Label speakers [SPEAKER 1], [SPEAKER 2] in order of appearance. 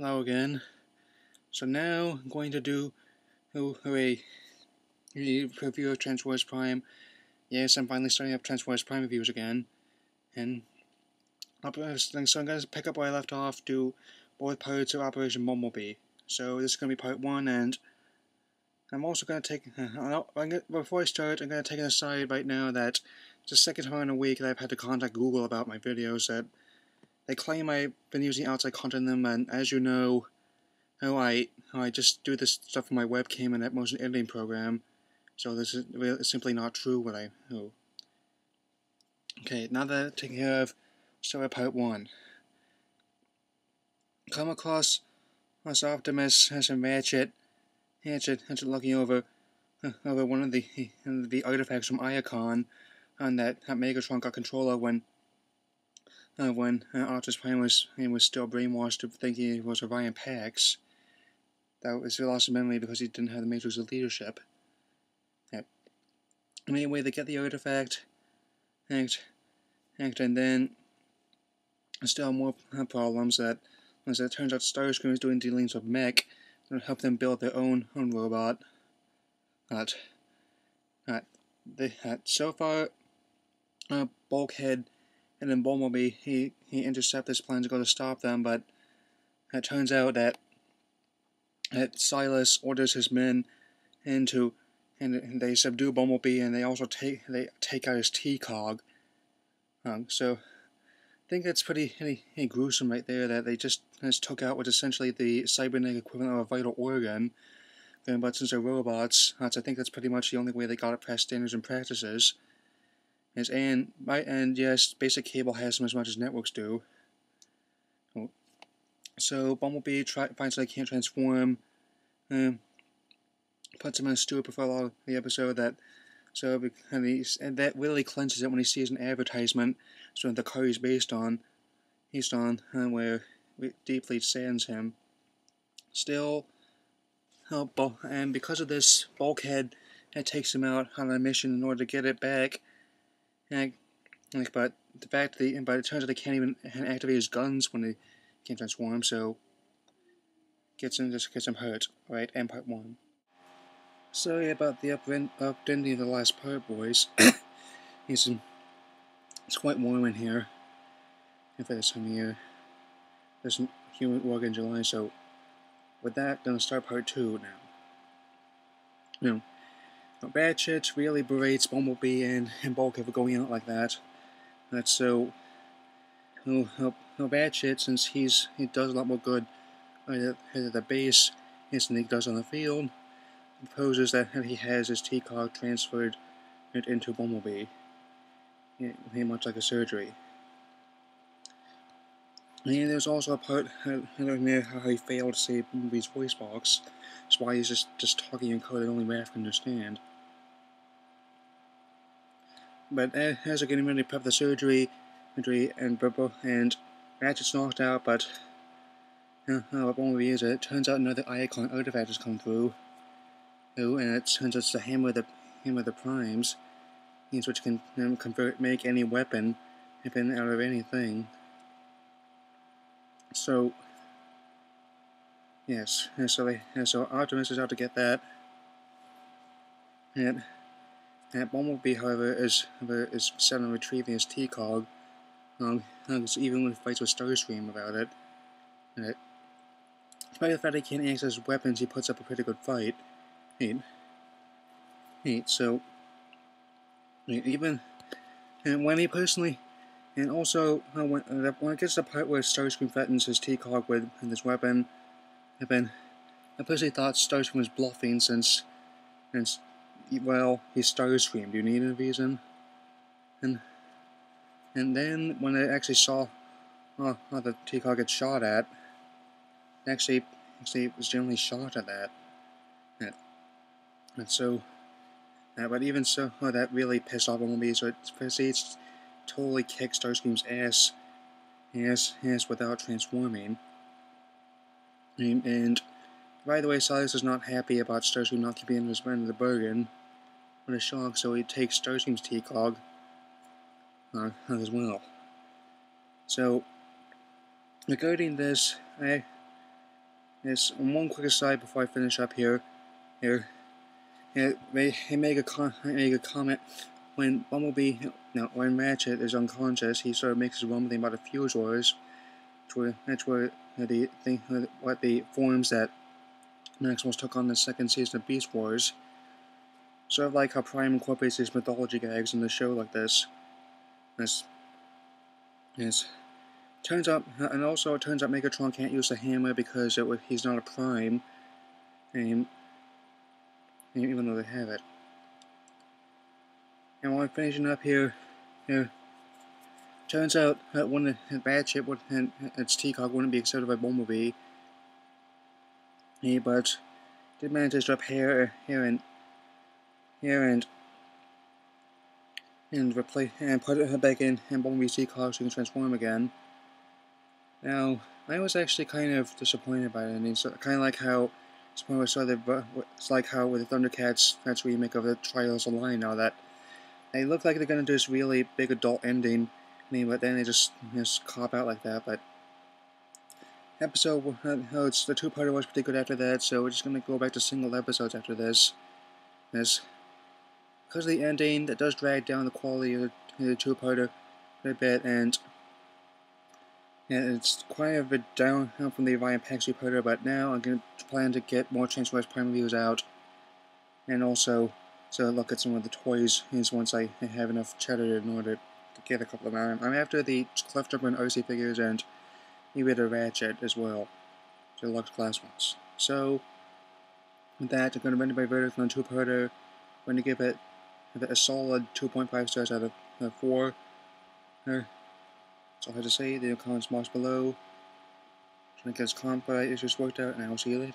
[SPEAKER 1] Hello again. So now I'm going to do a review of Transformers Prime. Yes, I'm finally starting up Transformers Prime reviews again. And so I'm going to pick up where I left off, do both parts of Operation Bumblebee. So this is going to be part 1, and I'm also going to take... before I start, I'm going to take an aside right now that it's the second time in a week that I've had to contact Google about my videos, that they claim I've been using outside content in them, and as you know, I just do this stuff on my webcam and that motion editing program, so this is simply not true what I do. Okay, now that I've taken care of, start with part 1. Come across Optimus as a Ratchet looking over one of the artifacts from Iacon that Megatron got control of when Optimus Prime was still brainwashed to thinking it was Orion Pax. That was he lost his memory because he didn't have the Matrix of leadership. Yep. Anyway, they get the artifact, and then still more problems. That as it turns out, Starscream is doing dealings with Mech to help them build their own robot. So far, Bulkhead and then Bumblebee he intercept this plan to go to stop them, but it turns out that Silas orders his men and they subdue Bumblebee, and they also take out his T-Cog. So I think that's pretty gruesome right there, that they just took out what's essentially the cybernetic equivalent of a vital organ. But since they're robots, I think that's pretty much the only way they got it past standards and practices. And yes, basic cable has them as much as networks do. So Bumblebee finds that he can't transform, puts him in a stupor for a lot of the episode. That really clenches it when he sees an advertisement, so the car he's based on, where it deeply saddens him. Still, and because of this, Bulkhead takes him out on a mission in order to get it back. But it turns out they can't even activate his guns when they can't transform, so gets him hurt. Right, and part 1. Sorry about the upending of the last part, boys. It's quite warm in here. For this time of year, there's some humid work in July, so with that, gonna start part 2 now. Ratchet really berates Bumblebee and Bulkhead for going out like that. That's so. Ratchet, since he does a lot more good at the base than he does on the field, proposes that he has his T-Cog transferred into Bumblebee, much like a surgery. And there's also a part near how he failed to save Bumblebee's voice box. That's why he's just talking in code that only Raph can understand. But as they're getting ready to prep the surgery, and Ratchet's knocked out, but Bumblebee is it. Turns out another Iacon artifact has come through. And it turns out it's the hammer of the primes, which can make any weapon out of anything. So yes, so Optimus is out to get that, and Bumblebee, however, is set on retrieving his T-Cog. Even when he fights with Starscream about it, despite the fact he can't access weapons, he puts up a pretty good fight. So even when he personally, and also when it gets to the part where Starscream threatens his T-Cog with this weapon, I personally thought Starscream was bluffing since well, he's Starscream. Do you need a reason? And then when I actually saw how the T-Cog gets shot at, actually it was generally shot at that. And so, but even so, that really pissed off Bumblebee, so it proceeds to totally kick Starscream's ass without transforming. And by the way, Silas is not happy about Starscream not keeping his end of the bargain. What a shock, so he takes Starscream's T-Cog as well. So, regarding this, Yes, one quick aside before I finish up here. He make a comment when Bumblebee, now when Ratchet is unconscious, he sort of makes his rumbling about the Fuse Wars, that's where the thing, what the forms that Maximals took on the second season of Beast Wars. Sort of like how Prime incorporates these mythology gags in the show like this. Yes. Turns out, and also it turns out Megatron can't use the hammer because he's not a Prime, and even though they have it. And while I'm finishing up here, turns out that when the bad ship and its T-Cog wouldn't be accepted by Bumblebee, but did manage to drop here and replace and put it back in and Bumblebee's T-Cog so he can transform again. Now, I was actually kind of disappointed by it. I mean, so, kind of like how it's like how with the Thundercats, that's remake of the Trials of Lion now that they look like they're gonna do this really big adult ending. I mean, but then they just cop out like that. But episode, it's the two-parter was pretty good after that, so we're just gonna go back to single episodes after this. Because of the ending, that does drag down the quality of the two-parter a bit, and it's quite a bit down from the Ryan Pax two-parter. But now I'm gonna plan to get more Transformers Prime reviews out, and also so look at some of the toys once I have enough cheddar in order to get a couple of them. I'm after the Clefjumper and RC figures and maybe the Ratchet as well, so the Lux Class ones. So with that, I'm going to render my verdict on two-parter. I'm going to give it a solid 2.5 stars out of 4. That's all I have to say. Leave your comments box below. Trying to get this comp issues worked out, and I will see you later.